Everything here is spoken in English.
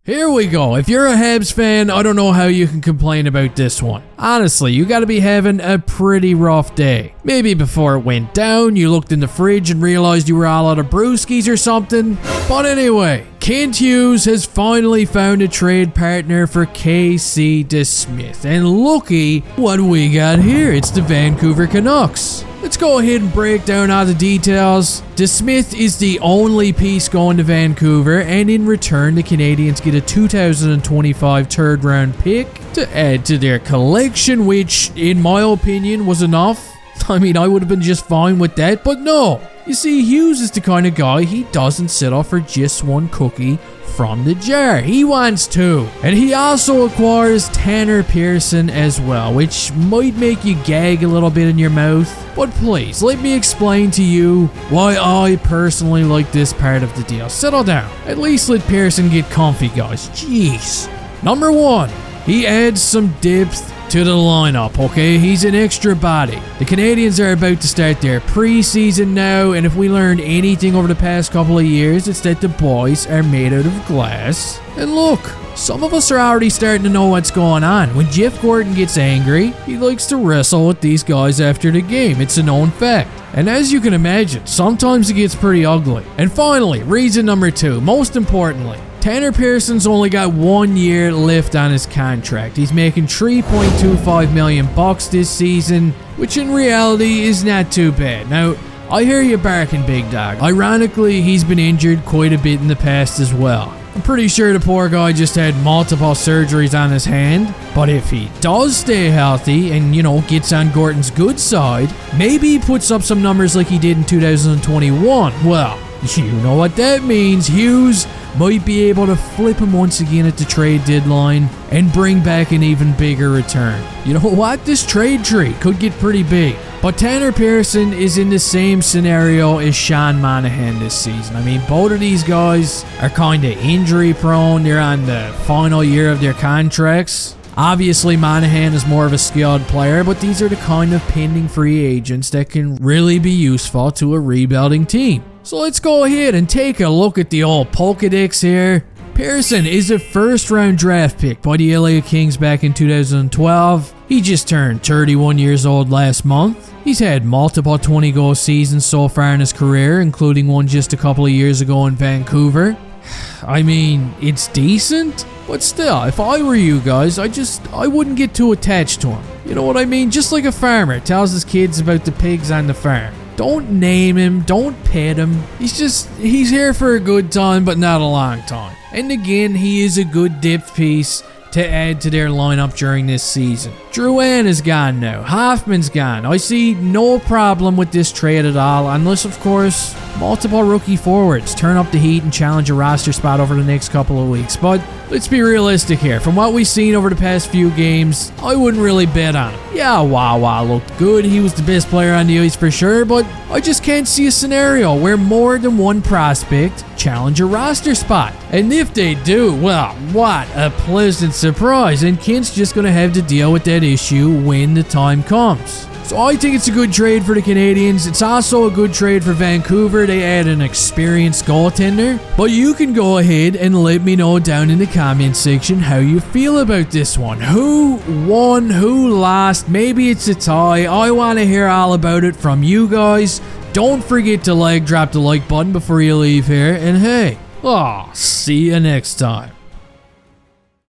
Here we go. If you're a Habs fan, I don't know how you can complain about this one. Honestly, you gotta be having a pretty rough day. Maybe before it went down, you looked in the fridge and realized you were all out of brewskis or something. But anyway, Kent Hughes has finally found a trade partner for Casey DeSmith. And looky what we got here. It's the Vancouver Canucks. Let's go ahead and break down all the details. DeSmith is the only piece going to Vancouver, and in return, the Canadiens get a 2025 third round pick to add to their collection, which, in my opinion, was enough. I mean, I would have been just fine with that, but no. You see, Hughes is the kind of guy, he doesn't settle for just one cookie from the jar. He wants two. And he also acquires Tanner Pearson as well, which might make you gag a little bit in your mouth. But please, let me explain to you why I personally like this part of the deal. Settle down. At least let Pearson get comfy, guys. Jeez. Number one, he adds some depth to the lineup, okay? He's an extra body. The Canadiens are about to start their preseason now, and if we learned anything over the past couple of years, it's that the boys are made out of glass. And look, some of us are already starting to know what's going on. When Jeff Gordon gets angry, he likes to wrestle with these guys after the game. It's a known fact. And as you can imagine, sometimes it gets pretty ugly. And finally, reason number two, most importantly, Tanner Pearson's only got 1 year left on his contract. He's making $3.25 million this season, which in reality is not too bad. Now, I hear you barking, big dog. Ironically, he's been injured quite a bit in the past as well. I'm pretty sure the poor guy just had multiple surgeries on his hand, but if he does stay healthy and, gets on Gordon's good side, maybe he puts up some numbers like he did in 2021. Well, you know what that means. Hughes might be able to flip him once again at the trade deadline and bring back an even bigger return. You know what? This trade tree could get pretty big. But Tanner Pearson is in the same scenario as Sean Monahan this season. I mean, both of these guys are kind of injury prone. They're on the final year of their contracts. Obviously, Monahan is more of a skilled player, but these are the kind of pending free agents that can really be useful to a rebuilding team. So let's go ahead and take a look at the old Pokedex here. Pearson is a first-round draft pick by the LA Kings back in 2012. He just turned 31 years old last month. He's had multiple 20-goal seasons so far in his career, including one just a couple of years ago in Vancouver. I mean, it's decent, but still, if I were you guys, I wouldn't get too attached to him. You know what I mean? Just like a farmer tells his kids about the pigs on the farm. Don't name him, don't pet him. He's here for a good time, but not a long time. And again, he is a good depth piece to add to their lineup during this season. Drouin is gone now. Hoffman's gone. I see no problem with this trade at all, unless, of course, multiple rookie forwards turn up the heat and challenge a roster spot over the next couple of weeks. But let's be realistic here. From what we've seen over the past few games, I wouldn't really bet on him. Yeah, Wawa looked good. He was the best player on the ice for sure, but I just can't see a scenario where more than one prospect challenge a roster spot. And if they do, well, what a pleasant surprise. And Kent's just going to have to deal with that issue when the time comes. So I think it's a good trade for the Canadiens. It's also a good trade for Vancouver. They add an experienced goaltender. But you can go ahead and let me know down in the comment section how you feel about this one. Who won? Who lost? Maybe it's a tie. I want to hear all about it from you guys. Don't forget to drop the like button before you leave here. And hey, see you next time.